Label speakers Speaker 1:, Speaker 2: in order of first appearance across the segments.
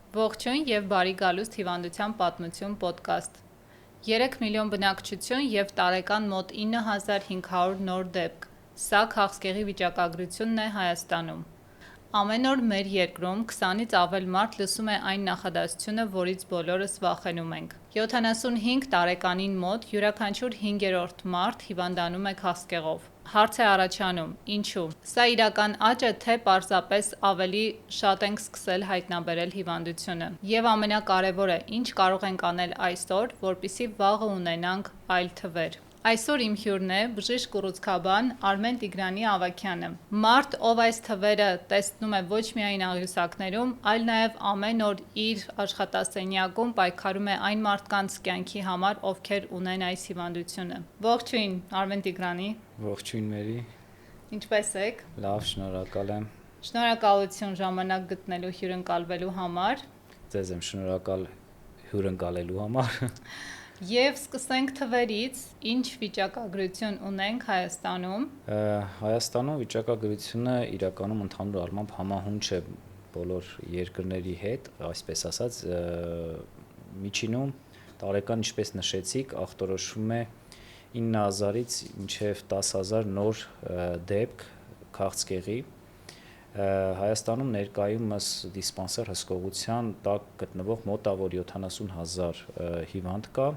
Speaker 1: Ողջույն եւ բարի գալուստ հիվանդության պատմություն ոդկաստ։ 3 միլիոն բնակչություն եւ տարեկան մոտ 9500 նոր դեպք։ Սա քաղցկեղի վիճակագրությունն է Հայաստանում։ Ամեն օր մեր երկրում 20-ից ավել մարդ լսում է այն նախադասությունը, որից բոլորս վախենում ենք։ 75 տարեկանին մոտ յուրաքանչյուր 5-րդ մարդ հիվանդանում է քաղցկեղով։ Հարց է առաջանում՝ ինչու՞։ Սա իրական աճ է, թե պարզապես ավելի շատ ենք սկսել հայտնաբերել հիվանդությունը։ Եվ ամենակարևորը, ինչ կարող ենք անել այսօր, որպեսզի վաղը ունենանք այլ թվեր։ Այսօր իմ հյուրն է բժիշկ ուռուցքաբան Արմեն Տիգրանի Ավագյանը։ Մարդ, ով այս թվերը տեսնում է ոչ միայն աղյուսակներում, այլ նաև ամեն օր իր աշխատասենյակում պայքարում է այն մարդկանց կյանքի համար, ովքեր ունեն այս հիվանդությունը։ Ողջույն, Արմեն Տիգրանի։
Speaker 2: Ողջույն Մերի։
Speaker 1: Ինչպե՞ս եք։
Speaker 2: Լավ, շնորհակալ եմ։
Speaker 1: Շնորհակալություն ժամանակ գտնելու հյուրընկալվելու համար։
Speaker 2: Ձեզ եմ շնորհակալ հյուրընկալելու համար։
Speaker 1: Եվ սկսենք թվերից, ինչ վիճակագրություն ունենք Հայաստանում։
Speaker 2: Հայաստանում վիճակագրությունը իրականում ընդհանուր առմամբ համահունչ է բոլոր երկրների հետ, այսպես ասած, միջինում տարեկան, ինչպես նշեցիք, ախտորոշվում է 9000-ից մինչև 10000 նոր դեպք քաղցկեղի։ Հայաստանում ներկայումս դիսպանսեր հսկողության տակ գտնվող մոտավոր 70000 հիվանդ կա։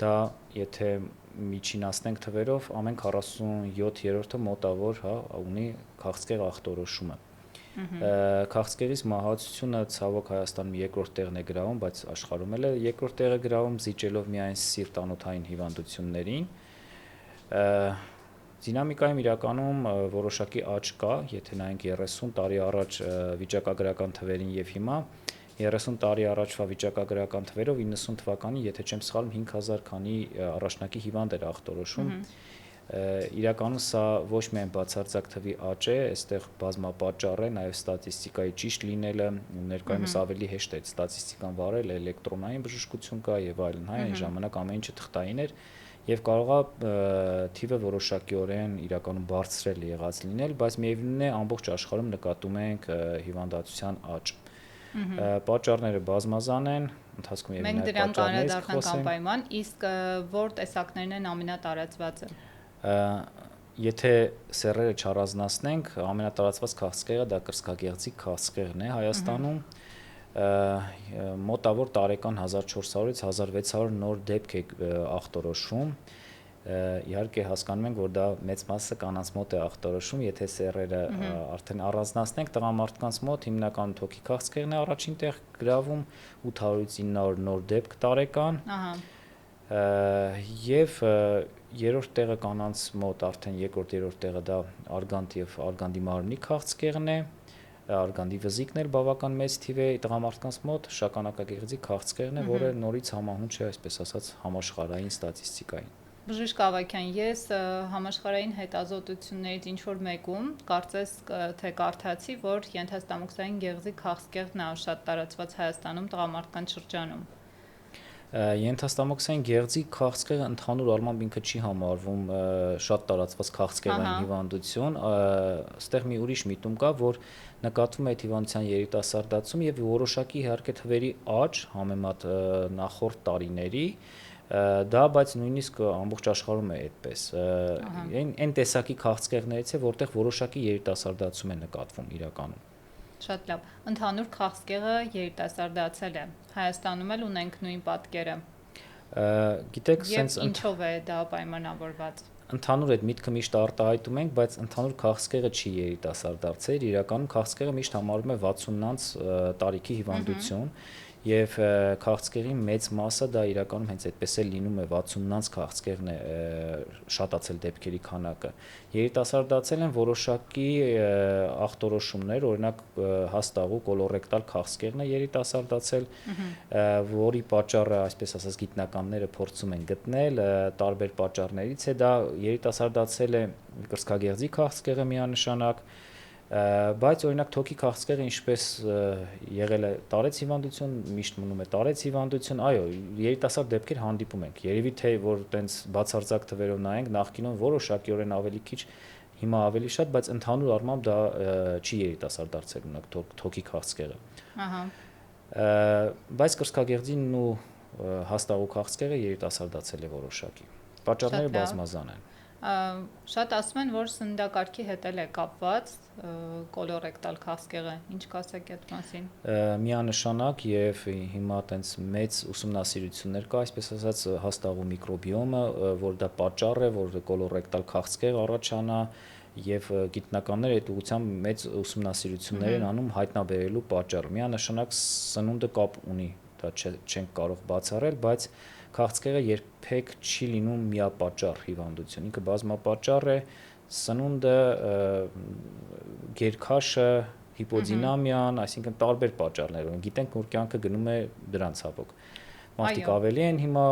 Speaker 2: Դա եթե միջինացնենք թվերով, ամեն 47-րդը մոտավոր ունի քաղցկեղ ախտորոշումը։ Քաղցկեղից մահացությունը ցավոք Հայաստանում երկրորդ տեղն է գրավում, բայց աշխարհում էլ է երկրորդ տեղը գրավում, զիջելով միայն սիրտանոթային հիվանդություններին։ Դինամիկայում իրականում որոշակի աճ կա, եթե նայենք 30 տարի առաջ վիճակագրական թվերին եւ հիմա 30 տարի առաջվա վիճակագրական թվերով 90 թվականին, եթե չեմ սխալվում, 5000 քանի առաջնակի հիվանդ էր ախտորոշում։ Իրականում սա ոչ միայն բացարձակ թվի աճ է, այստեղ բազմապատճառ է, նաև ստատիստիկայի ճիշտ լինելը, ներկայումս ավելի հեշտ է ստատիստիկան վարել, էլեկտրոնային բժշկություն կա եւ այլն, այն ժամանակ ամեն ինչը թղթային էր եւ կարող է թիվը որոշակիորեն իրականում բարձրել եղած լինել, բայց միևնույնն է ամբողջ աշխարհում նկատում ենք հիվանդացության աճ։ Պատճառները բազմազան են, ընթացքում եւ
Speaker 1: մենք դրանք անդրադառնանք անպայման, իսկ որ տեսակներն են ամենատարածվածը։
Speaker 2: Եթե սեռերը չառանձնացնենք, ամենատարածված քաղցկեղը դա կրծքագեղձի քաղցկեղն է Հայաստանում։ Մոտավոր տարեկան 1400-ից 1600 նոր դեպք է ախտորոշում։ Իհարկե հասկանում ենք, որ դա մեծ մասը կանանց մոտ է ախտորոշում, եթե սեռերը արդեն առանձնացնենք, տղամարդկանց մոտ հիմնական թոքի քաղցկեղն է առաջին տեղ գրավում 800-ից 900 նոր դեպք տարեկան։ Եվ երրորդ տեղը կանանց մոտ արդեն երկրորդ-երրորդ տեղը դա արգանդ եւ արգանդի մարմնի քաղցկեղն է, արգանդի վզիկն էլ բավական մեծ թիվ է տղամարդկանց մոտ, շագանակագեղձի քաղցկեղն է, որը նորից համահունչ է, այսպես ասած, համաշխարհային ստատիստիկային։
Speaker 1: Բժիշկ Ավագյան, ես համաշխարհային հետազոտություններից ինչ որ մեկում կարծես թե կարդացի, որ ենթաստամոքսային գեղձի քաղցկեղն է շատ տարածված Հայաստանում տղամարդկանց շրջանում։
Speaker 2: Ենթաստամոքսային գեղձի քաղցկեղը ընդհանուր առմամբ ինքը չի համարվում շատ տարածված քաղցկեղային հիվանդություն, այստեղ մի ուրիշ միտում կա, որ նկատվում է այդ հիվանդության երիտասարդացում եւ որոշակի իհարկե թվերի աճ համեմատ նախորդ տարիների, դա բայց նույնիսկ ամբողջ աշխարհում է այդպես։ Այն տեսակի քաղցկեղներից է, որտեղ որոշակի երիտասարդացում է նկատվում իրականում։
Speaker 1: Շատ լավ։ Ընդհանուր քաղցկեղը երիտասարդացել է։ Հայաստանում էլ ունենք նույն պատկերը։
Speaker 2: Գիտեք,
Speaker 1: sense ինչով է դա պայմանավորված։
Speaker 2: Ընդհանուր այդ միտքը միշտ արտահայտում ենք, բայց ընդհանուր քաղցկեղը չի երիտասարդացել, իրականում քաղցկեղը միշտ համարվում է 60-անց տարիքի հիվանդություն, եւ քաղցկեղի մեծ մասը դա իրականում հենց այդպես է լինում է 60-անց քաղցկեղն է շատացել դեպքերի քանակը։ Երիտասարդացել են որոշակի ախտորոշումներ, օրինակ հաստաղու կոլորեկտալ քաղցկեղն է երիտասարդացել, որի պատճառը, այսպես ասած, գիտնականները փորձում են գտնել, տարբեր պատճառներից է դա երիտասարդացել է կրծքագեղձի քաղցկեղը միանշանակ, բայց օրինակ թոքի քաղցկեղը ինչպես եղել է տարեց հիվանդություն, միշտ մնում է տարեց հիվանդություն, այո, երիտասարդ դեպքեր հանդիպում ենք։ Երևի թե որ տենց բացարձակ թվերով նայենք, նախկինում որոշակիորեն ավելի քիչ հիմա ավելի շատ, բայց ընդհանուր առմամբ դա չի երիտասարդացել ունակ թոքի քաղցկեղը։
Speaker 1: Ահա։
Speaker 2: Բայց կրծքագեղձին ու հաստաղու քաղցկեղը երիտասարդացել է որոշակի։ Պատճառները բազմազան են։
Speaker 1: Շատ ասում են, որ սննդակարգի հետ էլ է կապված կոլորեկտալ քաղցկեղը, ինչ կասեք այդ մասին։
Speaker 2: Միանշանակ եւ հիմա տենց մեծ ուսումնասիրություններ կա, այսպես ասած, հաստաղու միկրոբիոմը, որ դա պատճառ է, որ կոլորեկտալ քաղցկեղ առաջանա եւ գիտնականները այդ ուղղությամբ մեծ ուսումնասիրություններ են անում հայտնաբերելու պատճառը։ Միանշանակ սնունդը կապ ունի, դա չենք կարող բացառել, բայց քաղցկեղը երբեք չի լինում միապատճառ հիվանդություն, ինքը բազմապատճառ է, սնունդը, գերքաշը, հիպոդինամիան, այսինքն տարբեր պատճառներ են։ Գիտենք, որ կյանքը գնում է դրանց հավոք։ Մարդիկ ավելի են հիմա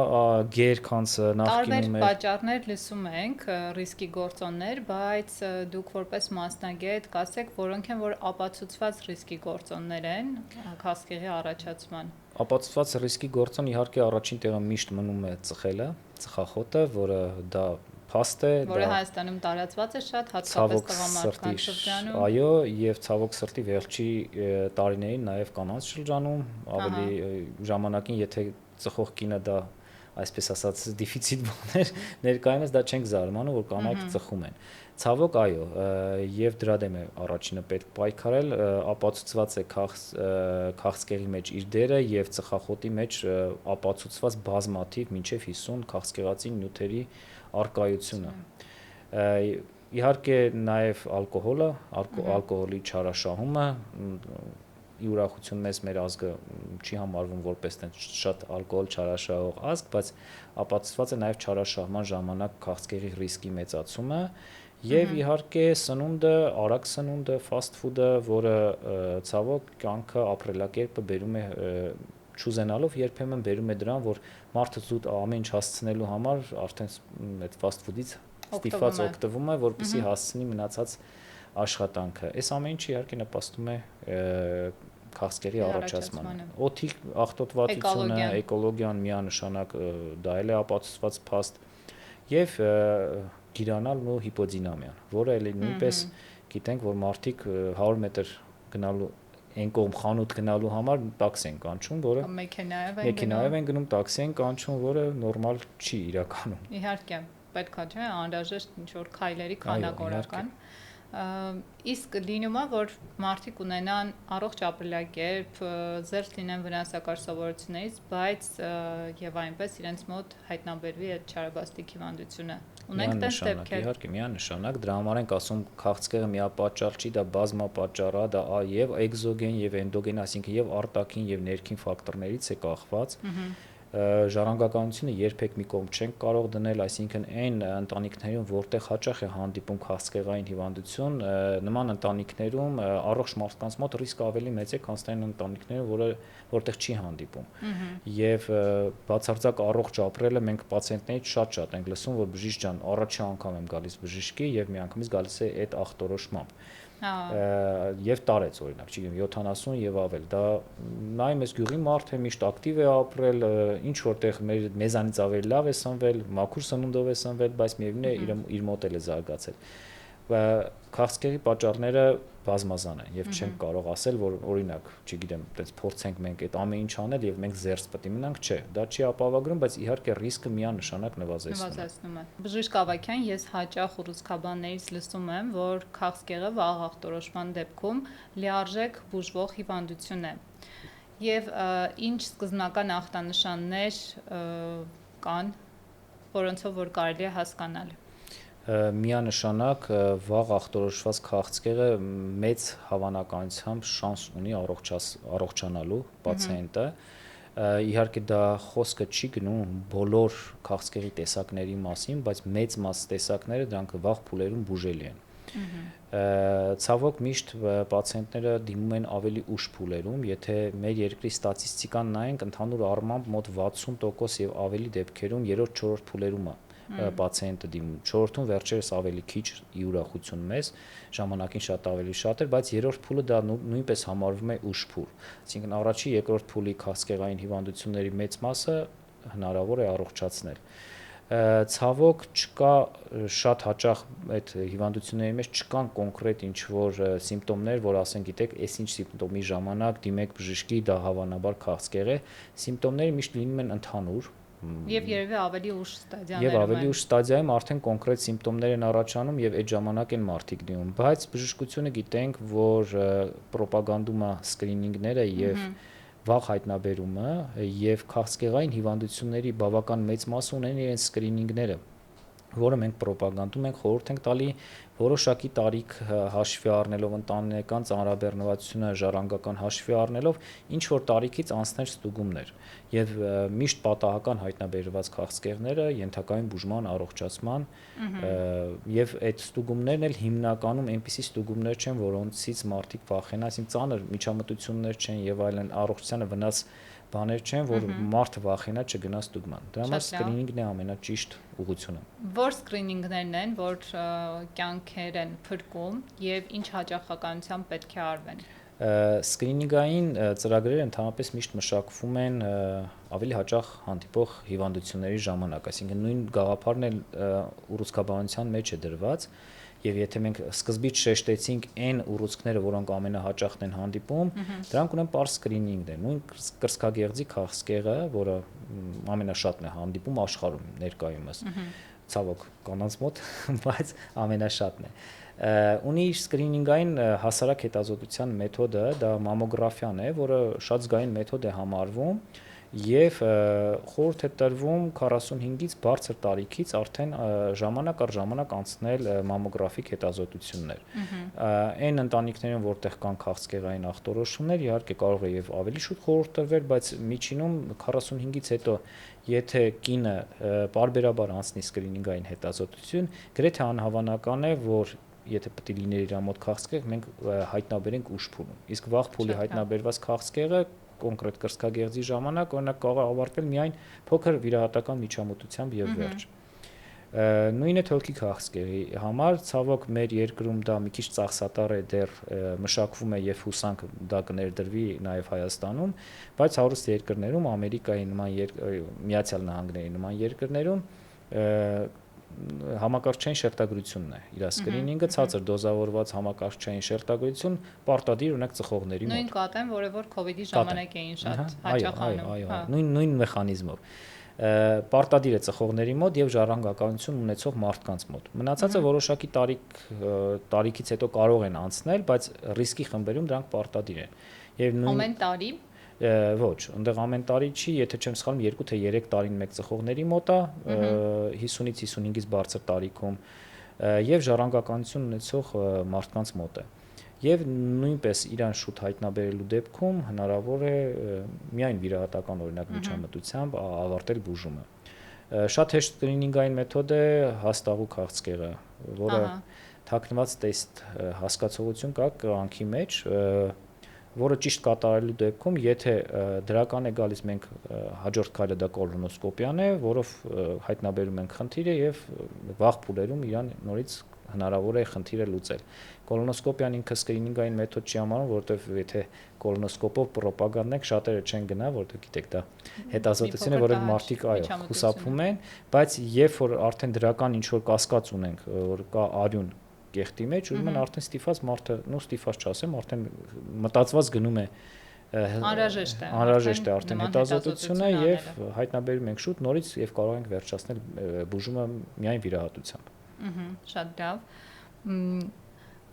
Speaker 2: գեր, քան նախկինում էր։
Speaker 1: Տարբեր պատճառներ լսում ենք, ռիսկի գործոններ, բայց դուք որպես մասնագետ կասեք, որոնք են որ ապացուցված ռիսկի գործոններ են քաղցկեղի առաջացման։
Speaker 2: Ապացուցված ռիսկի գործոն իհարկե առաջին տեղը միշտ մնում է ծխելը, ծխախոտը, որը դա փաստ է,
Speaker 1: որը Հայաստանում տարածված է շատ, հատկապես տղամարդկանց շրջանում։
Speaker 2: Այո, եւ ցավոք սրտի վերջի տարիներին նաեւ կանանց շրջանում, ավելի ժամանակին, եթե ծխող կինը դա այսպես ասած դեֆիցիտ բաներ, ներկայումս դա չենք զարմանում, որ կանայք ծխում են։ Ցավոք, այո, եւ դրա դեմ է առաջինը պետք պայքարել, ապացուցված է քաղցկեղի մեջ իր դերը եւ ծխախոտի մեջ ապացուցված բազմաթիվ մինչեւ 50 քաղցկեղածին նյութերի արկայությունը։ Իհարկե նաեւ ալկոհոլը, ալկոհոլի չարաշահումը, ի ուրախություն մեր ազգը չի համարվում որպես շատ ալկոհոլ չարաշահող ազգ, բայց ապացուցված է նաեւ չարաշահման ժամանակ քաղցկեղի ռիսկի մեծացումը եւ իհարկե սնունդը, արագ սնունդը, fast food-ը, որը ցավոք կյանքը ապրելակերպը բերում է չուզենալով երբեմն բերում է դրան, որ մարդը զուտ ամեն ինչ հասցնելու համար արդեն այդ fast food-ից ստիպված օգտվում է, որպեսզի հասցնի մնացած աշխատանքը։ Այս ամեն ինչը իհարկե նպաստում է քաղցկեղի առաջացմանը։ Օդի աղտոտվածությունը, էկոլոգիան միանշանակ դա էլ է ապացուցված փաստ եւ գիրանալն ու հիպոդինամիան, որը էլի նույնպես գիտենք, որ մարդիկ 100 մետր գնալու այն կողմ խանութ գնալու համար տաքսի են կանչում, որը մեքենայով են գնում, տաքսի են կանչում, որը նորմալ չի իրականում։
Speaker 1: Իհարկե, պետք է չէ, անհրաժեշտ ինչ որ քայլերի քանակորական։ Իսկ լինում է, որ մարդիկ ունենան առողջ ապրելակերպ, զերծ լինեն վնասակար սովորություններից, բայց եւ այնպես իրենց մոտ հայտնաբերվի այդ չարաբաստիկ հիվանդությունը։ Ունենք տես դեպքեր։
Speaker 2: Իհարկե, միանշանակ դրա համար ենք ասում քաղցկեղը միապատճառ չի, դա բազմապատճառ է, դա եւ էկզոգեն եւ էնդոգեն, այսինքն եւ արտաքին եւ ներքին ֆակտորներից է կախված։ Ժառանգականությունը երբեք մի կողմ չենք կարող դնել, այսինքն այն ընտանիքներում, որտեղ հաճախ է հանդիպում քաղցկեղային հիվանդություն, նման ընտանիքներում առողջ մարդկանց մոտ ռիսկը ավելի մեծ է, քան այն ընտանիքներում, որտեղ չի հանդիպում։ Եվ բացարձակ առողջ ապրելը մենք պացիենտներից շատ ենք լսում, որ բժիշկ ջան, առաջի անգամ եմ գալիս բժշկի եւ միանգամից գալիս է այդ ախտորոշմամբ։ Եվ տարեց օրինակ, չի գիտեմ 70 եւ ավել, դա նայում ես գյուղի մարդ է, միշտ ակտիվ է ապրել, ինչ որտեղ մեզանից ավելի լավ է սնվել, մաքուր սնունդով է սնվել, բայց միևնույն է իր մոտ էլ է զարգացել։ Քաղցկեղի պատճառները բազմազան են եւ չենք կարող ասել, որ օրինակ, չգիտեմ, այդպես փորձենք մենք այդ ամեն ինչ անել եւ մենք զերծ պետք է մնանք, չէ, դա չի ապահովագրում, բայց իհարկե ռիսկը միանշանակ նվազեցնում է։
Speaker 1: Բժիշկ Ավագյան, ես հաճախ ուռուցքաբաններից լսում եմ, որ քաղցկեղը վաղ ախտորոշման դեպքում լիարժեք բուժվող հիվանդություն է։ Եվ ինչ սկզբնական ախտանշաններ կան, որոնցով որ կարելի է հասկանալ։
Speaker 2: Միանշանակ վաղ ախտորոշված քաղցկեղը մեծ հավանականությամբ շանս ունի առողջանալու պացիենտը։ Իհարկե դա խոսքը չի գնում բոլոր քաղցկեղի տեսակների մասին, բայց մեծ մաս տեսակները դրանք վաղ փուլերում բուժելի են։ Ցավոք միշտ պացիենտները դիմում են ավելի ուշ փուլերում, եթե մեր երկրի ստատիստիկան նայենք, ընդհանուր առմամբ մոտ 60% եւ ավելի դեպքերում 3-4 փուլերում է պացիենտը դիմում, 4-ում վերջերս ավելի քիչ ի ուրախություն մեզ, ժամանակին շատ ավելի շատ էր, բայց երրորդ փուլը դա նույնպես համարվում է ուշ փուլ։ Այսինքն առաջի, երկրորդ փուլի քաղցկեղային հիվանդությունների մեծ մասը հնարավոր է առողջացնել։ Ցավոք չկա շատ հաճախ այդ հիվանդությունների մեջ չկան կոնկրետ ինչ որ սիմպտոմներ, որ ասեն, գիտեք, այսինչ սիմպտոմի ժամանակ դիմեք բժշկի, դա հավանաբար քաղցկեղ է։ Սիմպտոմները միշտ լինում են ընդհանուր
Speaker 1: Եվ երևի ավելի ուշ ստադիաներում
Speaker 2: Եվ ավելի ուշ ստադիայում արդեն կոնկրետ սիմպտոմներ են առաջանում եւ այդ ժամանակ են մարդիկ դիմում, բայց բժշկությունը գիտենք, որ պրոպագանդումը, սկրինինգները եւ վաղ հայտնաբերումը եւ քաղցկեղային հիվանդությունների բավական մեծ մասը ունեն իրենց սկրինինգները, որը մենք պրոպագանդում ենք, խորհուրդ ենք տալի որոշակի տարիք հաշվի առնելով, ընտանեկան ծանրաբեռնվածությունը, ժառանգական հաշվի առնելով, ինչ որ տարիքից անցնել ստուգումներ եւ միշտ պատահական հայտնաբերված քաղցկեղները ենթակայում բուժման, առողջացման եւ այդ ստուգումներն էլ հիմնականում այնպիսի ստուգումներ չեն, որոնցից մարդիկ վախենան, այսինքն ծանր միջամտություններ չեն եւ այլն, առողջությանը վնաս բաներ չեն, որ մարդը վախենա չգնա ստուգման։ Դրա համար սկրինինգն է ամենաճիշտ ուղղությունը։
Speaker 1: Որ սկրինինգներն են, որ կյանքեր են փրկում եւ ինչ հաճախականությամբ պետք է արվեն։
Speaker 2: Սկրինինգային ծրագրերը ընդհանրապես միշտ մշակվում են ավելի հաճախ հանդիպող հիվանդությունների ժամանակ, այսինքն նույն գաղափարն էլ ուռուցքաբանության մեջ է դրված։ Եվ եթե մենք սկզբից շեշտեցինք այն ուռուցքները, որոնք ամենահաճախն են հանդիպում, դրանք ունեն պարզ սկրինինգն է։ Նույն կրծքագեղձի քաղցկեղը, որը ամենաշատն է հանդիպում աշխարհում ներկայումս, ցավոք կանանց մոտ, բայց ամենաշատն է։ Ունի իր սկրինինգային հասարակ հետազոտության մեթոդը, դա մամոգրաֆիան է, որը շատ զգային մեթոդ է համարվում եւ խորհուրդ է տրվում 45-ից բարձր տարիքից արդեն ժամանակ առ ժամանակ անցնել մամոգրաֆիկ հետազոտություններ։ Այն ընտանիքներում, որտեղ կան քաղցկեղային ախտորոշումներ, իհարկե կարող է եւ ավելի շուտ խորհուրդ տրվել, բայց միջինում 45-ից հետո եթե կինը պարբերաբար անցնի սկրինինգային հետազոտություն, գրեթե անհավանական է, որ եթե պետք է լիներ իր մոտ քաղցկեղ, մենք հայտնաբերենք ուշ փուլում։ Իսկ վաղ փուլի հայտնաբերված քաղցկեղը կոնկրետ կրծքագեղձի ժամանակ օրինակ կարող է ավարտվել միայն փոքր վիրահատական միջամտությամբ եւ վերջ։ Նույնը թոքի քաղցկեղի համար, ցավոք մեր երկրում դա մի քիչ ծախսատար է, դեռ մշակվում է եւ հուսանք դա կներդրվի նաեւ Հայաստանում, բայց հարուստ երկրներում, Ամերիկայի նման Միացյալ Նահանգների նման երկրներում համակարգչային շերտագրությունն է իր սկրինինգը, ցածր դոզավորված համակարգչային շերտագրություն պարտադիր ունեք ծխողների մոտ։
Speaker 1: Նույն կատեն, որը որ COVID-ի ժամանակ էին շատ հաճախանում։
Speaker 2: Այո, նույն մեխանիզմով։ Պարտադիր է ծխողների մոտ եւ ժառանգականություն ունեցող մարդկանց մոտ։ Մնացածը որոշակի տարիքից հետո կարող են անցնել, բայց ռիսկի խմբերում դրանք պարտադիր են։ Եվ
Speaker 1: ամեն տարի
Speaker 2: Ոչ, այնտեղ ամեն տարի չի, եթե չեմ սխալվում 2 թե 3 տարին մեկ ծխողների մոտ է, 50-ից 55-ից բարձր տարիքում եւ ժառանգականություն ունեցող մարդկանց մոտ է։ Եվ նույնպես իրան շուտ հայտնաբերելու դեպքում հնարավոր է միայն վիրահատական օրինակ միջամտությամբ ավարտել բուժումը։ Շատ հեշտ սկրինինգային մեթոդ է հաստաղու քաղցկեղը, որը թաքնված տեստ հասկացողություն կա կրանքի մեջ, որը ճիշտ կատարելու դեպքում, եթե դրական է գալիս, մենք հաջորդ քայլը դա կոլոնոսկոպիան է, որով հայտնաբերում ենք խնդիրը եւ վաղ փուլերում իրան նորից հնարավոր է խնդիրը լուծել։ Կոլոնոսկոպիան ինքը սկրինինգային մեթոդ չի համարում, որովհետեւ եթե կոլոնոսկոպով պրոպագանդենք, շատերը չեն գնա, որովհետեւ գիտեք դա հետազոտություն է, որը մարդիկ խուսափում են, բայց երբ որ արդեն դրական ինչ որ կասկած ունենք, որ կա արյուն կեղտի մեջ, ուրեմն արդեն ստիփած մարդը, ստիփած չասեմ, արդեն մտածված գնում է անհրաժեշտ է արդեն հետազոտությունը եւ հայտնաբերում ենք շուտ նորից եւ կարող ենք վերջացնել բուժումը միայն վիրահատությամբ։
Speaker 1: Շատ լավ։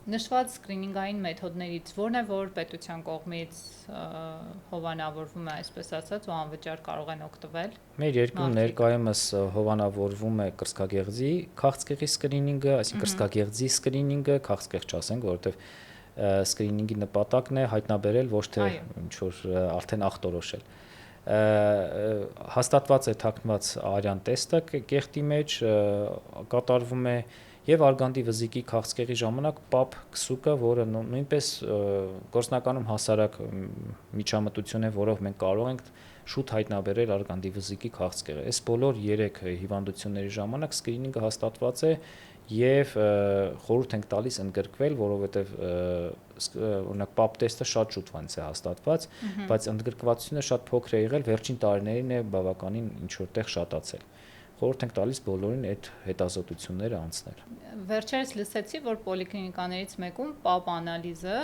Speaker 1: Նշված սկրինինգային մեթոդներից ո՞րն է, որ պետության կողմից հովանավորվում է, այսպես ասած, ու անվճար կարող են օգտվել։
Speaker 2: Մեր երկրում ներկայումս հովանավորվում է կրծքագեղձի քաղցկեղի սկրինինգը, այսինքն կրծքագեղձի սկրինինգը, քաղցկեղ չասենք, որովհետեւ սկրինինգի նպատակն է հայտնաբերել, ոչ թե ինչ որ արդեն ախտորոշել։ Հաստատված է թաքնված արյան տեստը կեղտի մեջ, կատարվում է եւ արգանդի վզիկի քաղցկեղի ժամանակ պապ քսուկը, որը նույնպես գործնականում հասարակ միջամտություն է, որով մենք կարող ենք շուտ հայտնաբերել արգանդի վզիկի քաղցկեղը։ Այս բոլոր 3 հիվանդությունների ժամանակ սկրինինգը հաստատված է եւ խորհուրդ ենք տալիս ընդգրկվել, որովհետեւ օրինակ պապ տեստը շատ շուտ ոնց է հաստատված, բայց ընդգրկվածությունը շատ փոքր է եղել, վերջին տարիներին է բավականին ինչ որտեղ շատացել։ խորհուրդ ենք տալիս բոլորին այդ հետազոտությունները անցնել։
Speaker 1: Վերջերս լսեցի, որ պոլիկլինիկաներից մեկում պապ անալիզը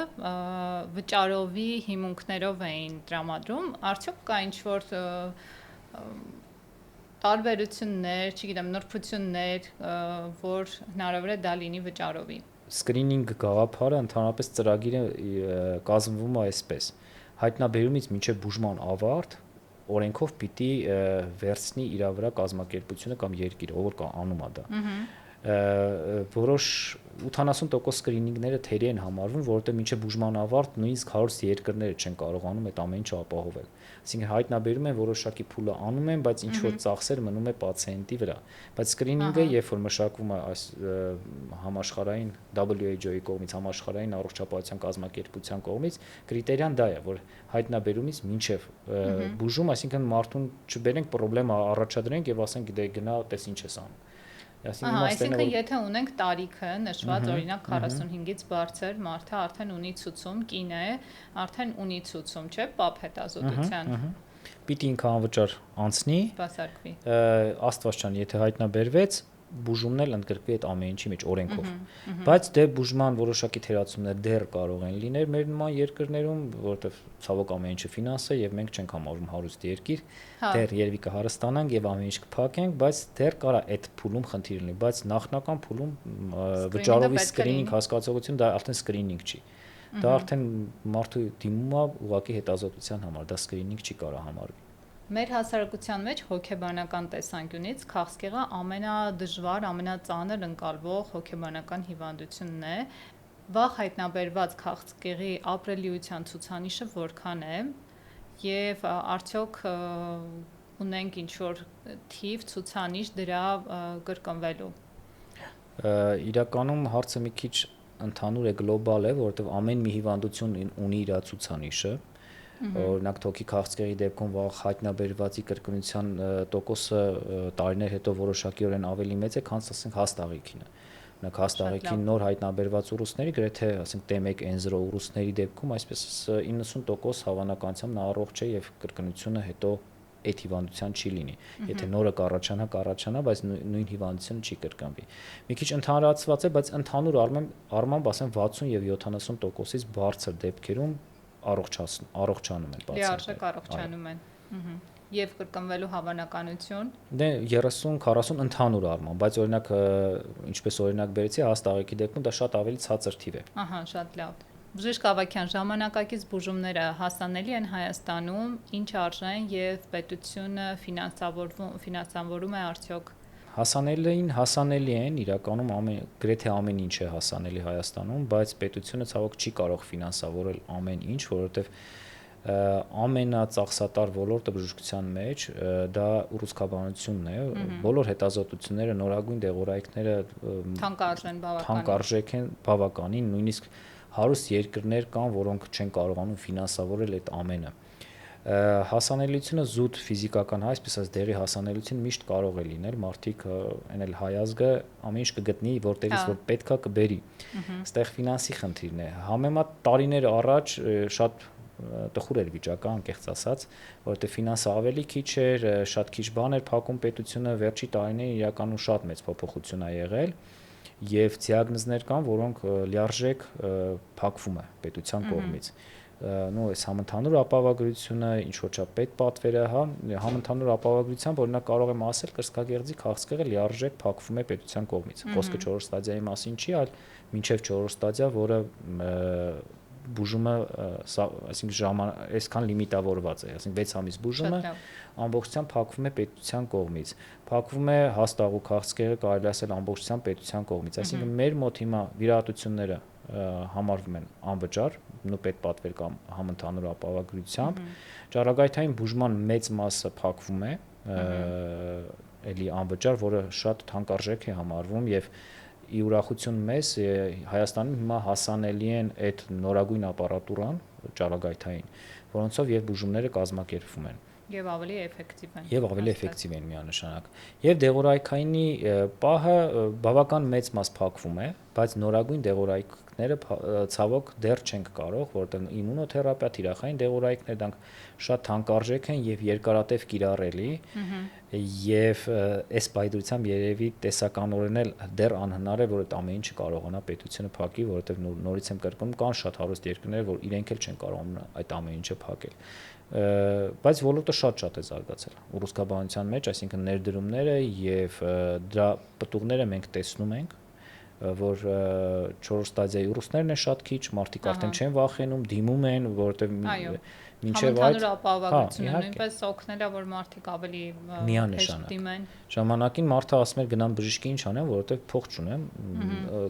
Speaker 1: վճարովի հիմունքներով էին տրամադրում, արդյոք կա ինչ-որ տարբերություններ, չգիտեմ, նրբություններ, որ հնարավոր է դա լինի վճարովի։
Speaker 2: Սկրինինգ գաղափարը ընդհանրապես ծրագիրը կազմվում է այսպես. հայտնաբերումից մինչև բուժման ավարտ օրենքով պիտի վերցնի իր վրա կազմակերպությունը կամ երկիրը, ով որ անում է դա։ Որոշ 80% սկրինինգները թերի են համարվում, որովհետև մինչև բուժման ավարտ նույնիսկ 100 երկրները չեն կարողանում այդ ամեն ինչը ապահովել։ Այսինքն հայտնաբերում են որոշակի փուլը անում են, բայց ինչ որ ծախսեր մնում է պացիենտի վրա։ Բայց սկրինինգը, երբ որ մշակվում է այս համաշխարհային WHO-ի կողմից, համաշխարհային առողջապահության կազմակերպության կողմից, կրիտերիան դա է, որ հայտնաբերումից մինչև բուժում, այսինքն մարդուն չբերենք խնդրեմ առաջադրենք եւ ասենք դե գնա տես ինչ ես անում։
Speaker 1: Այսինքն եթե ունենք տարիքը նշված օրինակ 45-ից բարձր մարդը արդեն ունի ցուցում, կին է, արդեն ունի ցուցում, չէ՞, պապ հետազոտության։
Speaker 2: Պիտի ինքը անվճար անցնի։
Speaker 1: Սպասարկվի։
Speaker 2: Աստված չանի, եթե հայտնաբերվեց, բուժումն էլ ընդգրկվի այդ ամեն ինչի մեջ օրենքով։ Բայց դե բուժման որոշակի թերացումներ դեռ կարող են լինել մեր նման երկրներում, որովհետև ցավոք ամեն ինչը ֆինանս է եւ մենք չենք համարվում հարուստ երկիր, դեռ երևի կհարստանանք եւ ամեն ինչ կփակենք, բայց դեռ կարա այդ փուլում խնդիր լինի, բայց նախնական փուլում վճարովի սկրինինգ հասկացողություն դա արդեն սկրինինգ չի։ Դա արդեն մարդու դիմում է ուղղակի հետազոտության համար, դա սկրինինգ չի կարա համարվի։
Speaker 1: Մեր հասարակության մեջ հոգեբանական տեսանկյունից քաղցկեղը ամենադժվար, ամենածանր ընկալվող հոգեբանական հիվանդությունն է։ Վաղ հայտնաբերված քաղցկեղի ապրելիության ցուցանիշը որքան է եւ արդյոք ունենք ինչ-որ թիվ ցուցանիշ դրա կրկնվելու։
Speaker 2: Իրականում հարցը մի քիչ ընդհանուր է, գլոբալ է, որովհետեւ ամեն մի հիվանդություն ունի իր ցուցանիշը։ Օրինակ թոքի քաղցկեղի դեպքում վաղ հայտնաբերվածի կրկնության տոկոսը տարիներ հետո որոշակիորեն ավելի մեծ է, քան ասենք հաստաղիքինը։ Օրինակ հաստաղիքին նոր հայտնաբերված ուռուցքների գրեթե ասենք T1N0 ուռուցքների դեպքում այսպես 90% հավանականությամբ նա առողջ է եւ կրկնությունը հետո այդ հիվանդության չի լինի։ Եթե նորը կառաջանա, բայց նույն հիվանդությունը չի կրկնվի։ Մի քիչ ընդհանրացված է, բայց ընդհանուր առմամբ ասեմ 60 եւ 70%-ից բարձր դեպքերում առողջանում են պացիենտները։
Speaker 1: Լիարժեք առողջանում են։ Եվ կրկնվելու հավանականություն։
Speaker 2: Դե 30-40 ընդհանուր առմամբ, բայց օրինակ ինչպես օրինակ բերեցի, հաստաղիքի դեպքում դա շատ ավելի ցածր թիվ է։
Speaker 1: Ահա, շատ լավ։ Բժիշկ Ավագյան, ժամանակակից բուժումները հասանելի են Հայաստանում, ինչ արժեն եւ պետությունը ֆինանսավորում է արդյոք։
Speaker 2: Հասանելի են, իրականում գրեթե ամեն ինչ է հասանելի Հայաստանում, բայց պետությունը ցավոք չի կարող ֆինանսավորել ամեն ինչ, որովհետև ամենածախսատար ոլորտը բժշկության մեջ դա ուռուցքաբանությունն է, բոլոր հետազոտությունները, նորագույն դեղորայքները թանկարժեք են բավականին, նույնիսկ հարուստ երկրներ կան, որոնք չեն կարողանում ֆինանսավորել այդ ամենը։ Հասանելիությունը զուտ ֆիզիկական, այսպես ասած դեղի հասանելիությունը միշտ կարող է լինել, մարդիկ այն էլ հայազգը ամեն ինչ կգտնի, որտեղից որ պետքա կբերի։ Այստեղ ֆինանսի խնդիրն է։ Համեմատ տարիներ առաջ շատ տխուր էր վիճակը, անկեղծ ասած, որովհետև ֆինանսը ավելի քիչ էր, շատ քիչ բան էր փակում պետությունը, վերջի տարիներին իրականում շատ մեծ փոփոխություն է եղել եւ դիագնոզներ կան, որոնք լիարժեք փակվում է պետության կողմից։ Նո այս համընդհանուր ապահովագրությունը, ինչ որ չափ պետպատվերը, համընդհանուր ապահովագրությամբ օրինակ կարող եմ ասել, կրծքագեղձի քաղցկեղը լիարժեք փակվում է պետության կողմից։ Խոսքը 4 ստադիայի մասին չի, այլ մինչև 4 ստադիա, որը բուժումը, այսինքն այսքան լիմիտավորված է, այսինքն 6 ամիս բուժումը ամբողջությամբ փակվում է պետության կողմից։ Փակվում է հաստաղու քաղցկեղը, կարելի ասել ամբողջությամբ պետության կողմից։ Այսինքն մեր մոտ հիմա վիրահատությունները համարվում են անվճար, պետպատվեր կամ համընդհանուր ապահովագրությամբ։ Ճառագայթային բուժման մեծ մասը փակվում է, էլի անվճար, որը շատ թանկարժեք է համարվում եւ ի ուրախություն մեզ Հայաստանում հիմա հասանելի են այդ նորագույն ապարատուրան ճառագայթային, որոնցով եւ բուժումները կազմակերպվում են։
Speaker 1: Եվ ավելի էֆեկտիվ են։
Speaker 2: Եվ ավելի էֆեկտիվ են միանշանակ։ Եվ դեղորայքայինի պահը բավական մեծ մաս փակվում է, բայց նորագույն թիրախայինները ցավոք դեռ չենք կարող, որտեղ իմունոթերապիա, թիրախային դեղորայքներ դրանք շատ թանկարժեք են եւ երկարատև կիրառելի, եւ այս պայծրությամբ երևի տեսականորեն էլ դեռ անհնար է, որ այդ ամեն ինչը կարողանա պետությունը փակի, որովհետեւ նորից եմ կրկնում, կան շատ հարուստ երկրներ, որ իրենք էլ չեն կարողանում այդ ամեն ինչը փակել։ Բայց ոլորտը շատ է զարգացել ուռուցքաբանության մեջ, այսինքն ներդրումները եւ դրա պտուղները մենք տեսնում ենք, որ 4 ստադիայի ուռուցքներն են շատ քիչ, մարդիկ արդեն չեն վախենում, դիմում են, որովհետեւ մինչեւ
Speaker 1: այդ ապահովությունը նույնպես օգնել է, որ մարդիկ ավելի հեշտ դիմեն։
Speaker 2: Ժամանակին մարդը ասում էր գնամ բժշկի ինչ անեմ, որովհետեւ փող չունեմ,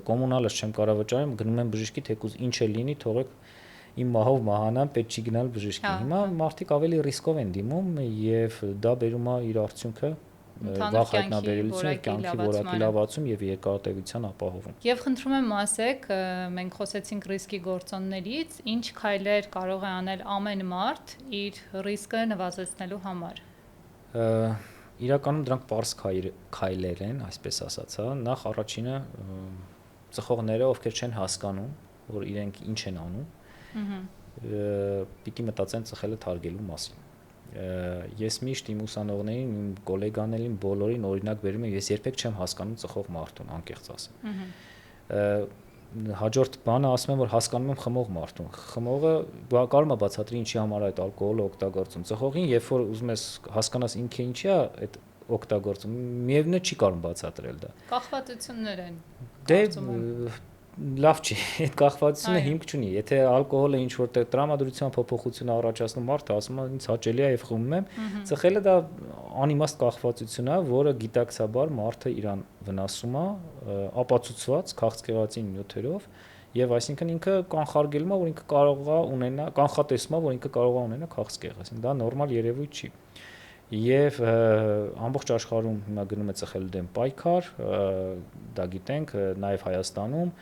Speaker 2: կոմունալս չեմ կարող վճարեմ, գնում եմ բժշկի, թեկուզ ինչ է լինի, թողեք իմ մահով մահանամ, պետք չի գնալ բժշկի։ Հիմա մարդիկ ավելի ռիսկով են դիմում եւ դա բերում է իր արդյունքը վաղ հայտնաբերելիության, կյանքի որակի լավացում եւ երկարատևության ապահովում։
Speaker 1: Եվ խնդրում եմ ասեք, մենք խոսեցինք ռիսկի գործոններից, ինչ քայլեր կարող է անել ամեն մարդ իր ռիսկը նվազեցնելու համար։
Speaker 2: Իրականում դրանք պարզ քայլեր են, այսպես ասած, հա, նախ առաջինը ծխողները, ովքեր չեն հասկանում, որ իրենք ինչ են անում, պիտի մտածեն ծխելը թարգելու մասին։ Ես միշտ իմ ուսանողներին, իմ գոլեգաներին, բոլորին օրինակ բերում եմ, ես երբեք չեմ հասկանում ծխող մարդուն, անկեղծ ասեմ։ Հաջորդ բանը ասում եմ, որ հասկանում եմ խմող մարդուն։ Խմողը կարող է բացատրի ինչի համար այդ ալկոհոլը օգտագործում։ Ծխողին, երբ որ ուզում ես հասկանաս ինքը ինչի է այդ օգտագործում, միևնույնն է չի կարող բացատրել դա։
Speaker 1: Կախվածություններ են։
Speaker 2: Դե լավ չի, այդ կախվածությունը հիմք չունի։ Եթե ալկոհոլը ինչ որտեղ տրամադրության փոփոխություն առաջացնում, մարդը ասում է ինձ հաճելի է եւ խմում եմ, ծխելը դա անիմաստ կախվածություն է, որը գիտակցաբար մարդը իրան վնասում է, ապացուցված քաղցկեղածին նյութերով, եւ այսինքն ինքը կանխարգելում է, որ ինքը կարող է ունենա, կանխատեսում է, որ ինքը կարող է ունենա քաղցկեղ, այսինքն դա նորմալ երևույթ չի։ Եվ ամբողջ աշխարհում հիմա գնում է ծխելու դեմ պայքար, դա գիտենք, նաև Հայաստանում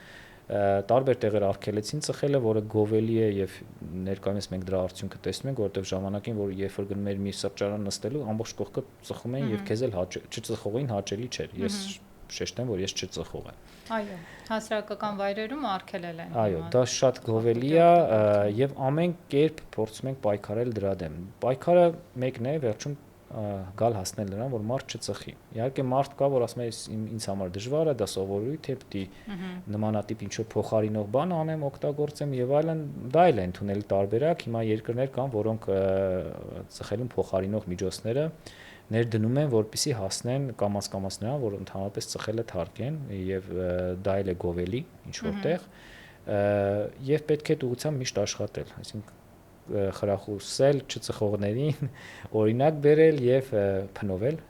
Speaker 2: տարբեր տեղեր արգելեցին ծխելը, որը գովելի է եւ ներկայումս մենք դրա արդյունքը տեսնում ենք, որովհետեւ ժամանակին, որ երբ որ գնում էր մի սրճարան նստելու, ամբողջ կողքը ծխում էին եւ քեզ էլ չծխողին հաճելի չէր։ Ես շեշտեմ, որ ես չծխող եմ։
Speaker 1: Այո, հասարակական վայրերում արգելել են։
Speaker 2: Այո, դա շատ գովելի է եւ ամեն կերպ փորձում ենք պայքարել դրա դեմ։ Պայքարը մեկն է, վերջում գալ հասնել նրան, որ մարդ չծխի։ Իհարկե մարդ կա, որ ասում է ինձ համար դժվար է, դա սովորույթ է, պիտի նմանատիպ ինչ-որ փոխարինող բան անեմ, օգտագործեմ եւ այլն, դա էլ է ընդունել տարբերակ։ Հիմա երկրներ կան, որոնք ծխելուն փոխարինող միջոցները ներդնում են, որպեսզի հասնեն կամաց նրան, որ ընդհանրապես ծխելը թարգեն եւ դա էլ է գովելի ինչ որտեղ եւ պետք է ուղղությամբ միշտ աշխատել, այսինքն խրախուսել չծխողներին, օրինակ բերել եւ փնովել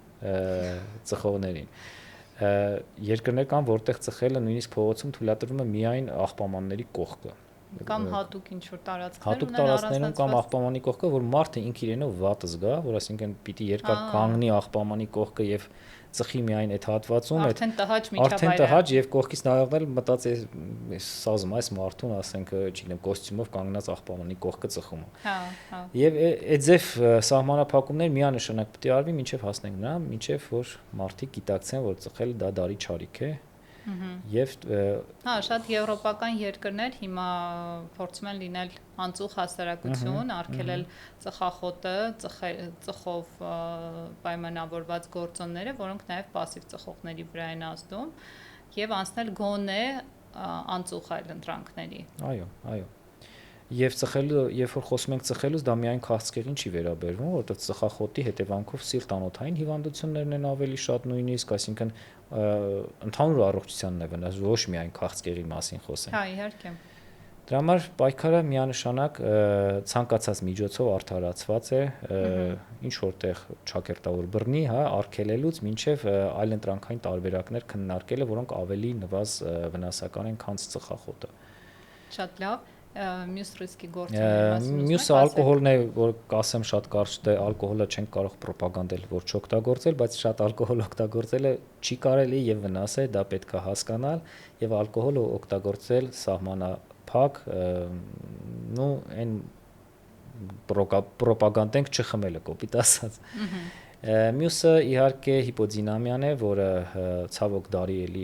Speaker 2: ծխողներին։ Երկրներ կան, որտեղ ծխելը նույնիսկ փողոցում թույլատրվում է միայն աղբամանների կողքը։
Speaker 1: Կամ հատուկ ինչ-որ տարածքներ
Speaker 2: հատուկ տարածքներում կամ աղբամանի կողքը, որ մարդը ինքը իրենով վատ զգա, որ այսինքն պիտի երկար կանգնի աղբամանի կողքը եւ ծխի միայն այդ հատվածում,
Speaker 1: արդեն
Speaker 2: տհաճ եւ կողքից նայողներ մտածի սազում այս մարդուն, ասենք, չգիտեմ, կոստյումով կանգնած աղբամանի կողքը ծխում է։
Speaker 1: Հա։
Speaker 2: Եվ այդ ձև սահմանափակումներ միանշանակ պետք է արվի, մինչեւ հասնենք նրան, մինչեւ որ մարդիկ գիտակցեն, որ ծխելը դա դարի չարիք է։ Եվ
Speaker 1: հա, շատ եվրոպական երկրներ հիմա փորձում են լինել անծուխ հասարակություն, արգելել ծխախոտը, ծխով պայմանավորված գործոնները, որոնք նաև пассив ծխողների վրա են ազդում, եւ անցնել գոնե անծուխ այլընտրանքների։
Speaker 2: Այո։ Եվ ծխելու, երբ որ խոսում ենք ծխելուց, դա միայն քաղցկեղին չի վերաբերվում, որովհետև ծխախոտի հետևանքով սիրտ-անոթային հիվանդություններն են ավելի շատ նույնիսկ, այսինքն ընդհանուր առողջությանն է վնաս, ոչ միայն քաղցկեղի մասին խոսենք։
Speaker 1: Հա, իհարկե։
Speaker 2: Դրա համար պայքարը միանշանակ ցանկացած միջոցով արդարացված է, ինչ որտեղ ճակերտավոր բռնի, հա, արգելելուց մինչև այլընտրանքային տարբերակներ քննարկելը, որոնք ավելի նվազ վնասական են, քան ծխախոտը։
Speaker 1: Շատ լավ։ Մյուս ռիսկի գործոնների մասին։
Speaker 2: Մյուսը ալկոհոլն է, որ կասեմ շատ կարճ, թե ալկոհոլը չենք կարող պրոպագանդել, որ չօգտագործել, բայց շատ ալկոհոլ օգտագործելը չի կարելի եւ վնաս է, դա պետք է հասկանալ եւ ալկոհոլը օգտագործել սահմանափակ, այն պրոպագանդենք չխմելը, կոպիտ ասած։ Մյուսը իհարկե հիպոդինամիան է, որը ցավոք դարի էլի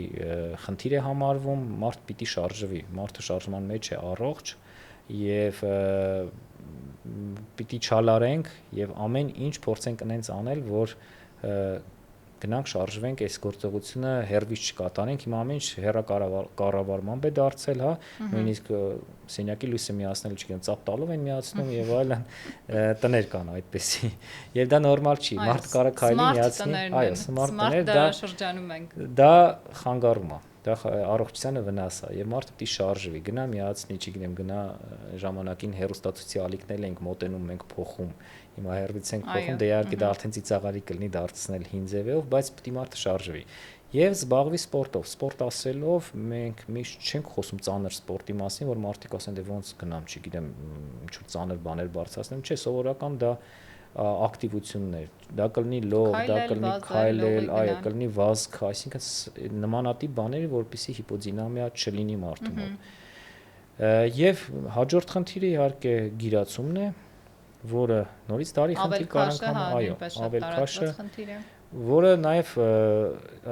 Speaker 2: խնդիր է համարվում, մարդ պիտի շարժվի, մարդը շարժման մեջ է առողջ եւ պիտի չալարենք եւ ամեն ինչ փորձենք այնց անել, որ գնանք շարժվենք, այս գործողությունը հերվից չկատարենք, հիմա ամեն ինչ հեռակառավարման է դարձել, հա, նույնիսկ սենյակի լույսը միացնել, չգիտեմ, ծափ տալով են միացնում եւ այլն, տներ կան այդպեսի։ Եվ դա նորմալ չի, մարդ կարա քայլի միացնի, այո, սմարտ տներ, դա
Speaker 1: շրջանում ենք։
Speaker 2: Դա խանգարում է, դա առողջությանը վնաս է եւ մարդը պիտի շարժվի, գնա միացնի, չգիտեմ, գնա ժամանակին հեռուստացույցի ալիքներ ենք մոտենում, մենք փոխում, հիմա հեռվից ենք փոխում, դե իհարկե դա արդեն ծիծաղալի կլինի դարձնել հին ձևով, բայց պիտի մարդը շարժվի եւ զբաղվի սպորտով։ Սպորտ ասելով մենք միշտ չենք խոսում ծանր սպորտի մասին, որ մարդիկ ասեն դե ոնց գնամ, չգիտեմ, ինչ-որ ծանր բաներ բարձրացնեմ, չէ, սովորական դա ակտիվություններ, դա կլինի լող, դա կլինի քայլել, այո, կլինի վազք, այսինքն նմանատիպ բաները, որպեսզի հիպոդինամիա չլինի մարդու մոտ։ Եվ հաջորդ խնդիրը իհարկե գիրացումն է, որը նորից դարի խնդիր կարող անգամ, այո, ավելքաշը, որը նաև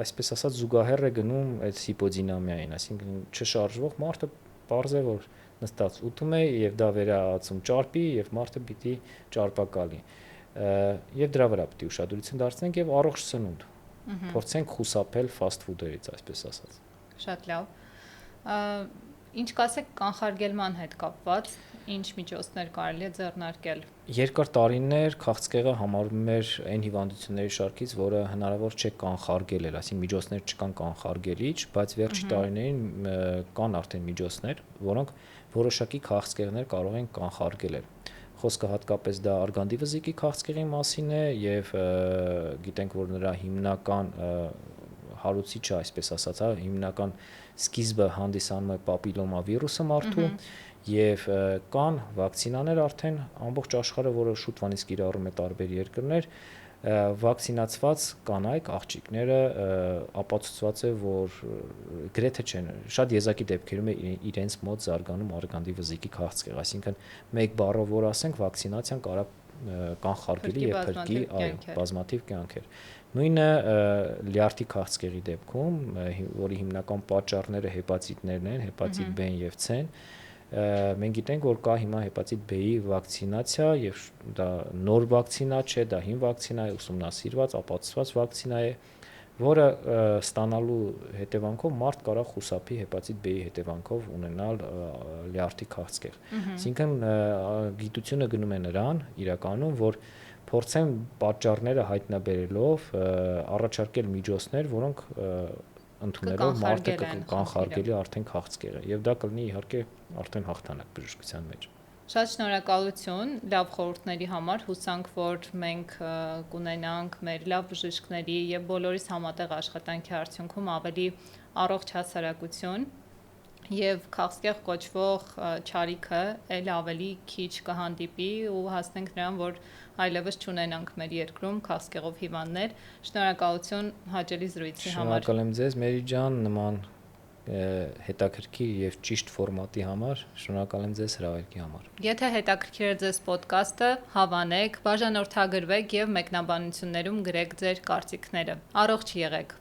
Speaker 2: այսպես ասած զուգահեռ է գնում այդ հիպոդինամիային, այսինքն չշարժվող մարդը պարզ է որ նստած ուտում է եւ դա վերածում ճարպի եւ մարդը պիտի ճարպակալի եւ դրա վրա պիտի ուշադրություն դարձնենք եւ առողջ սնունդ փորձենք խուսափել fast food-երից, այսպես ասած։
Speaker 1: Շատ լավ։ Ինչ կասեք կանխարգելման հետ կապված, ինչ միջոցներ կարելի է ձեռնարկել։
Speaker 2: Երկար տարիներ քաղցկեղը համարվում էր այն հիվանդությունների շարքից, որը հնարավոր չէ կանխարգելել, այսինքն միջոցներ չկան կանխարգելիչ, բայց վերջի տարիներին կան արդեն միջոցներ, որոնք որոշակի քաղցկեղներ կարող են կանխարգելել։ Խոսքը հատկապես դա արգանդի վզիկի քաղցկեղի մասին է եւ գիտենք, որ նրա հիմնական հարուցիչը, այսպես ասած, հիմնական սկիզբը հանդիսանում է պապիլոմավիրուսը մարդու եւ կան վակցինաներ արդեն ամբողջ աշխարհը, որը շուտվանից կիրառում է տարբեր երկրներ, վակցինացված կանայք, աղջիկները ապացուցված է, որ գրեթե չեն, շատ եզակի դեպքերում է իրենց մոտ զարգանում արգանդի վզիկի քաղցկեղ, այսինքն մեկ բառով որ ասենք վակցինացիան կարա կանխարգելի եւ փրկի, այո, բազմաթիվ կյանքեր։ Նույնը լյարդի քաղցկեղի դեպքում, որի հիմնական պատճառները հեպատիտներն են, հեպատիտ B-ն եւ C-ն, մենք գիտենք, որ կա հիմա հեպատիտ B-ի վակցինացիա եւ դա նոր վակցինա չէ, դա հին վակցինա է, ուսումնասիրված, ապացուցված վակցինա է, որը ստանալու հետևանքով մարդ կարող խուսափի հեպատիտ B-ի հետևանքով ունենալ լյարդի քաղցկեղ։ Այսինքն գիտությունը գնում է նրան իրականում, որ փորձեն պատճառները հայտնաբերելով առաջարկել միջոցներ, որոնք ընդունելով մարդը կանխարգելի արդեն քաղցկեղը եւ դա կլինի իհարկե արդեն հաղթանակ բժշկության մեջ։
Speaker 1: Շատ շնորհակալություն լավ խորհուրդների համար, հուսանք, որ մենք կունենանք մեր լավ բժիշկների եւ բոլորիս համատեղ աշխատանքի արդյունքում ավելի առողջ հասարակություն եւ քաղցկեղ կոչվող չարիքը ել ավելի քիչ կհանդիպի ու հասնենք նրան, որ այլևս չունենանք մեր երկրում քաղցկեղով հիվանդներ։ Շնորհակալություն հաճելի զրույցի համար։
Speaker 2: Շնորհակալ եմ ձեզ, Մերի ջան, նման հետաքրքիր եւ ճիշտ ֆորմատի համար, շնորհակալ եմ ձեզ հրավերքի համար։
Speaker 1: Եթե հետաքրքիր է ձեզ ոդկասթը, հավանեք, բաժանորդագրվեք եւ մեկնաբանություններում գրեք ձեր կարծիքները։ Առողջ եղեք։